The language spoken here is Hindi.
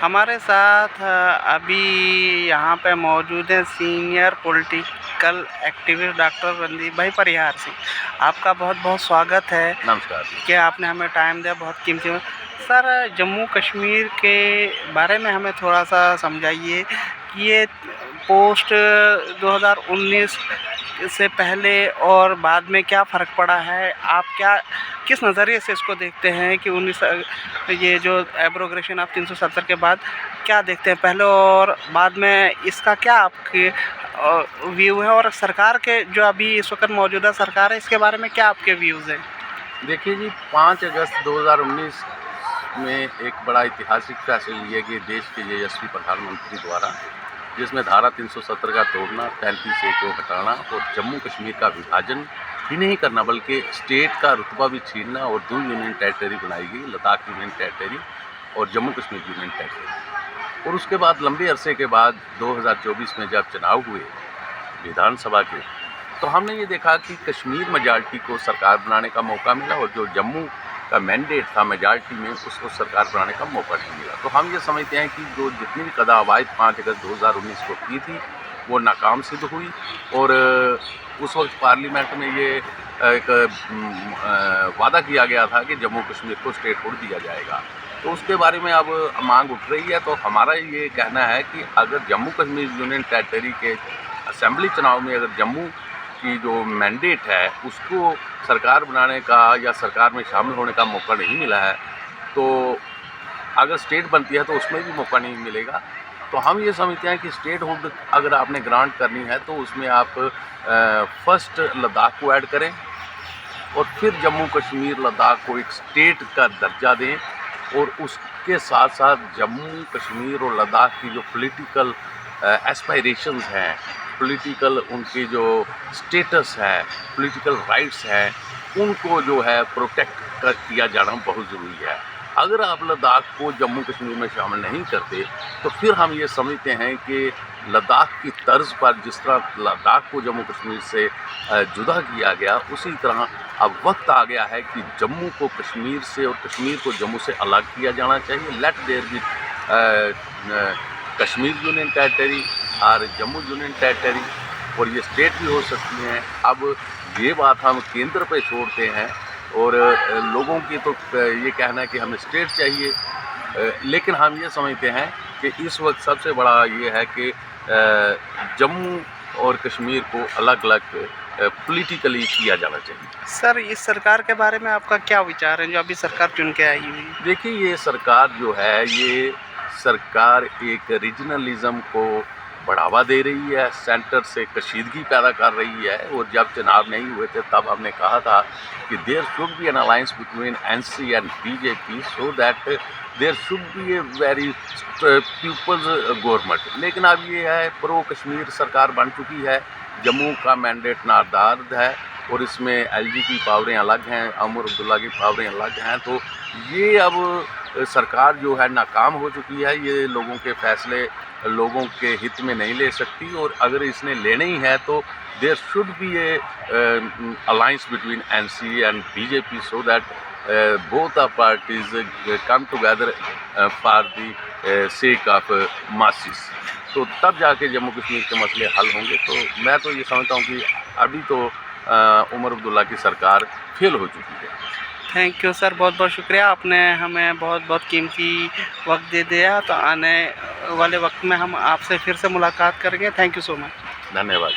हमारे साथ अभी यहाँ पे मौजूद हैं senior political activist doctor Randeep भाई परिहार सिंह। आपका बहुत बहुत स्वागत है। नमस्कार। कि आपने हमें टाइम दिया, बहुत कीमती। सर, जम्मू कश्मीर के बारे में हमें थोड़ा सा समझाइए कि ये पोस्ट 2019 से पहले और बाद में क्या फ़र्क पड़ा है। आप किस नज़रिए से इसको देखते हैं कि 19 ये जो एब्रोगेशन ऑफ 370 के बाद क्या देखते हैं पहले और बाद में, इसका क्या आपके व्यू है, और सरकार के जो अभी इस वक्त मौजूदा सरकार है इसके बारे में क्या आपके व्यूज़ हैं? देखिए जी, 5 अगस्त 2019 में एक बड़ा ऐतिहासिक फैसला लिया गया देश के यशस्वी प्रधानमंत्री द्वारा, जिसमें धारा 370 का तोड़ना, 35A को हटाना और जम्मू कश्मीर का विभाजन ही नहीं करना बल्कि स्टेट का रुतबा भी छीनना और 2 यूनियन टेरिटरी बनाई गई, लद्दाख यूनियन टेरिटरी और जम्मू कश्मीर यूनियन टेरिटरी। और उसके बाद लंबे अरसे के बाद 2024 में जब चुनाव हुए विधानसभा के, तो हमने ये देखा कि कश्मीर मेजॉरिटी को सरकार बनाने का मौका मिला और जो जम्मू का मैंडेट था मेजॉरिटी में, उसको सरकार बनाने का मौका नहीं मिला। तो हम ये समझते हैं कि जो जितनी भी कदावायद 5 अगस्त 2019 को की थी वो नाकाम सिद्ध हुई। और उस वक्त पार्लियामेंट में ये एक वादा किया गया था कि जम्मू कश्मीर को स्टेटहुड दिया जाएगा। तो उसके बारे में अब मांग उठ रही है। तो हमारा ये कहना है कि अगर जम्मू कश्मीर यूनियन टेरिटरी के असेंबली चुनाव में अगर जम्मू की जो मैंडेट है उसको सरकार बनाने का या सरकार में शामिल होने का मौका नहीं मिला है, तो अगर स्टेट बनती है तो उसमें भी मौका नहीं मिलेगा। तो हम ये समझते हैं कि स्टेटहुड अगर आपने ग्रांट करनी है तो उसमें आप फर्स्ट लद्दाख को ऐड करें और फिर जम्मू कश्मीर लद्दाख को एक स्टेट का दर्जा दें, और उसके साथ साथ जम्मू कश्मीर और लद्दाख की जो पॉलिटिकल एस्पायरेशंस हैं, पॉलिटिकल उनकी जो स्टेटस है, पॉलिटिकल राइट्स हैं, उनको जो है प्रोटेक्ट किया जाना बहुत ज़रूरी है। अगर आप लद्दाख को जम्मू कश्मीर में शामिल नहीं करते तो फिर हम ये समझते हैं कि लद्दाख की तर्ज पर जिस तरह लद्दाख को जम्मू कश्मीर से जुदा किया गया, उसी तरह अब वक्त आ गया है कि जम्मू को कश्मीर से और कश्मीर को जम्मू से अलग किया जाना चाहिए। Let there be Kashmir union territory और जम्मू यूनियन टेरिटरी, और ये स्टेट भी हो सकती हैं। अब ये बात हम केंद्र पे छोड़ते हैं और लोगों की तो ये कहना है कि हमें स्टेट चाहिए, लेकिन हम ये समझते हैं कि इस वक्त सबसे बड़ा ये है कि जम्मू और कश्मीर को अलग अलग पॉलिटिकली किया जाना चाहिए। सर, इस सरकार के बारे में आपका क्या विचार है जो अभी सरकार चुन के आई हुई? देखिए, ये सरकार जो है, ये सरकार एक रीजनलिज्म को बढ़ावा दे रही है, सेंटर से कशीदगी पैदा कर रही है। और जब चुनाव नहीं हुए थे तब हमने कहा था कि there should be an alliance between NC and BJP so that there should be a very people's government. लेकिन अब ये है, प्रो कश्मीर सरकार बन चुकी है, जम्मू का मैंडेट नादार्द है और इसमें एलजी की पावरें अलग हैं, उमर अब्दुल्ला की पावरें अलग हैं। तो ये अब सरकार जो है नाकाम हो चुकी है, ये लोगों के फैसले लोगों के हित में नहीं ले सकती, और अगर इसने लेने ही है तो there should be a alliance between NC and BJP so that both the parties come together for the sake of masses. तो तब जाके जम्मू कश्मीर के मसले हल होंगे। तो मैं तो ये समझता हूँ कि अभी तो उमर अब्दुल्ला की सरकार फेल हो चुकी है। थैंक यू सर, बहुत बहुत शुक्रिया। आपने हमें बहुत बहुत कीमती वक्त दे दिया। तो आने वाले वक्त में हम आपसे फिर से मुलाकात करेंगे। Thank you so much. धन्यवाद।